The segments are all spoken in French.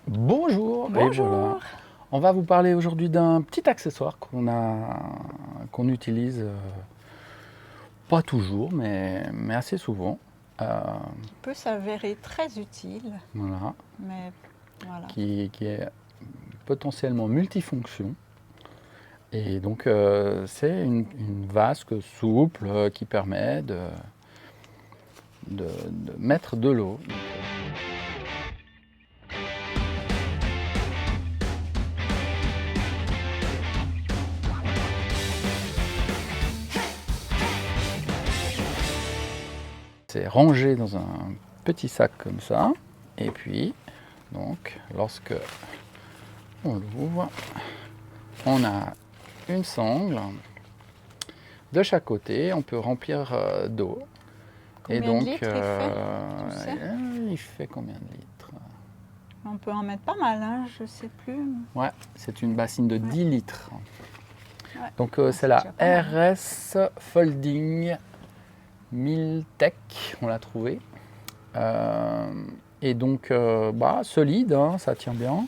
Bonjour, et Bonjour. voilà. On va vous parler aujourd'hui d'un petit accessoire qu'on utilise pas toujours, mais assez souvent. Qui peut s'avérer très utile, Voilà, mais voilà. qui est potentiellement multifonction. Et donc c'est une vasque souple qui permet de mettre de l'eau. C'est rangé dans un petit sac comme ça. Et puis, donc, lorsque on l'ouvre, on a une sangle de chaque côté. On peut remplir d'eau. Et Combien de donc, litres il fait, tu sais? il fait combien de litres? On peut en mettre pas mal, hein, je sais plus. Ouais, c'est une bassine de 10 litres. Ouais. Donc, Ah, c'est la déjà pas mal. RS Folding 1000 Tech, on l'a trouvé. Et donc, solide, hein, ça tient bien.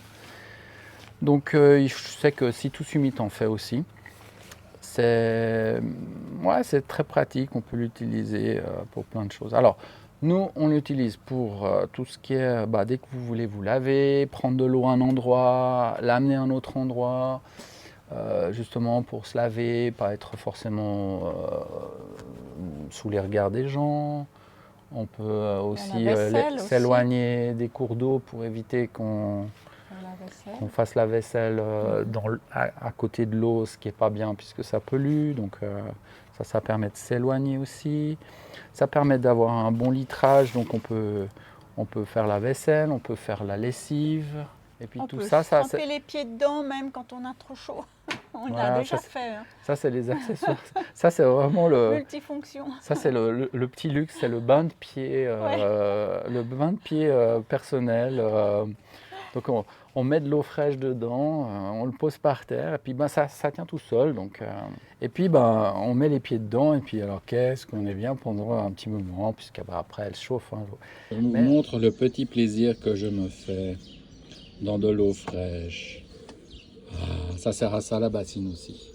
Donc, je sais que si tout Summit en fait aussi. C'est très pratique, on peut l'utiliser pour plein de choses. Alors, nous, on l'utilise pour tout ce qui est, dès que vous voulez vous laver, prendre de l'eau à un endroit, l'amener à un autre endroit, justement pour se laver, pas être forcément sous les regards des gens. On peut Il y a la aussi vaisselle aussi. s'éloigner des cours d'eau pour éviter qu'on fasse la vaisselle à côté de l'eau, ce qui n'est pas bien puisque ça pollue. Donc ça permet de s'éloigner aussi. Ça permet d'avoir un bon litrage, donc on peut faire la vaisselle, on peut faire la lessive. Et puis On tout peut ça, tremper les pieds dedans même quand on a trop chaud. On l'a voilà, déjà fait. Hein. ça c'est les accessoires. Ça c'est vraiment Multifonction. ça c'est le petit luxe, c'est le bain de pied, Ouais. personnel. Donc on met de l'eau fraîche dedans, on le pose par terre, et puis ça tient tout seul. Donc, et puis on met les pieds dedans, et puis alors qu'est-ce qu'on est bien pendant un petit moment, puisqu'après elle chauffe. Hein, l'eau. Je vous montre le petit plaisir que je me fais dans de l'eau fraîche. Ah, ça sert à ça la bassine aussi.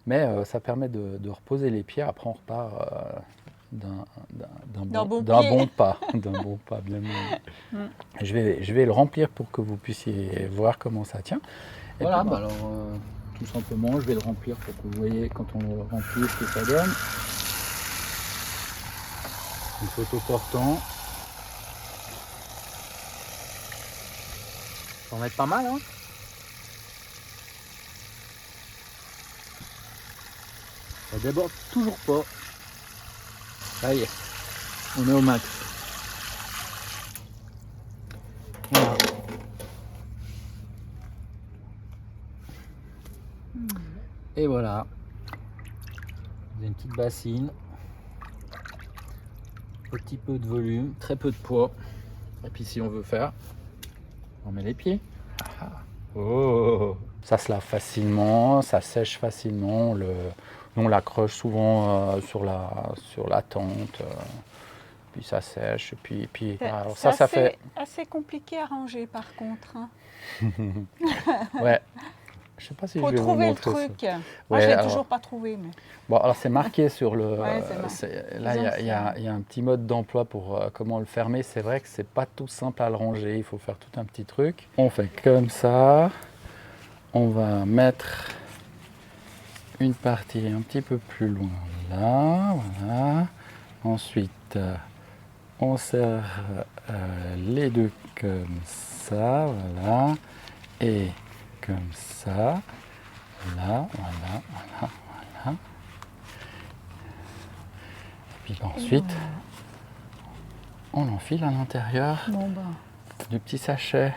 Mais ça permet de reposer les pieds, après on repart d'un bon pas, d'un bon pas bien mieux. Je vais le remplir pour que vous puissiez voir comment ça tient. Et voilà, puis, alors tout simplement, je vais le remplir pour que vous voyez quand on le remplit ce que ça donne. Il faut autoportant. Ça en met pas mal, hein. Ça déborde toujours pas. Ça y est, on est au max. Voilà. Et voilà. Vous avez une petite bassine. Petit peu de volume, très peu de poids. Et puis si on veut faire, on met les pieds. Oh, ça se lave facilement, ça sèche facilement. On l'accroche souvent sur la tente. Puis ça sèche. Et puis alors ça fait. Assez compliqué à ranger par contre. Hein. Ouais. Je sais pas si Faut je vais vous trouver le montrer ça. truc. Moi, Ouais, je l'ai alors, toujours pas trouvé. Mais... bon, alors c'est marqué sur le. Ouais, Là, il y a un petit mode d'emploi pour comment le fermer. C'est vrai que c'est pas tout simple à le ranger. Il faut faire tout un petit truc. On fait comme ça. On va mettre une partie un petit peu plus loin là. Voilà. Ensuite, on serre les deux comme ça. Voilà. Et comme ça. Voilà. Et puis ensuite, on enfile à l'intérieur du petit sachet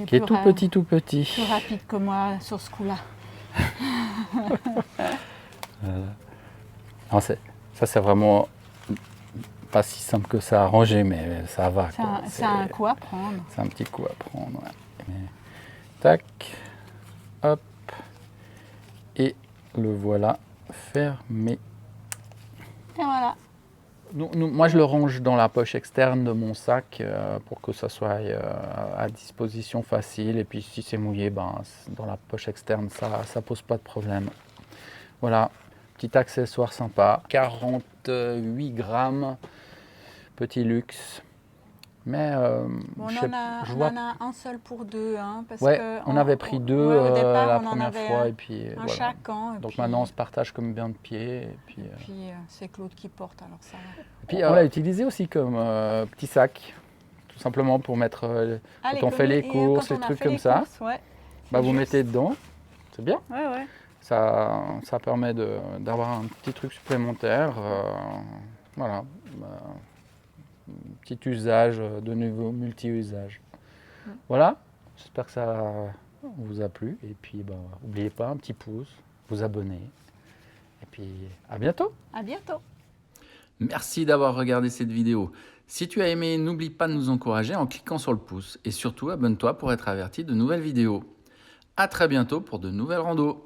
qui est tout petit. Plus rapide que moi sur ce coup-là. Alors ça c'est vraiment pas si simple que ça à ranger, mais ça va. C'est un coup à prendre. C'est un petit coup à prendre. Ouais. Mais, tac, hop, et le voilà fermé. Et voilà. Moi, je le range dans la poche externe de mon sac pour que ça soit à disposition facile. Et puis, si c'est mouillé, ben, dans la poche externe, ça pose pas de problème. Voilà, petit accessoire sympa. 48 grammes, petit luxe. Mais Bon, je on vois. en a un seul pour deux, hein, parce Ouais, que on avait pris deux ouais, au départ, la on en première avait fois. Et puis, un voilà. chacun. Et Donc puis, maintenant, on se partage comme bien de pied. Et puis, c'est Claude qui porte, alors ça va. et puis on l'a utilisé aussi comme petit sac. Tout simplement pour mettre, quand on fait les courses, les trucs comme ça, ouais, bah, vous juste. mettez dedans, c'est bien. Ouais, ouais. Ça permet d'avoir un petit truc supplémentaire. Voilà, petit usage, de nouveau multi-usage. Voilà, j'espère que ça vous a plu. Et puis, bah, n'oubliez pas, un petit pouce, vous abonner. Et puis, à bientôt. À bientôt. Merci d'avoir regardé cette vidéo. Si tu as aimé, n'oublie pas de nous encourager en cliquant sur le pouce. Et surtout, abonne-toi pour être averti de nouvelles vidéos. À très bientôt pour de nouvelles randos.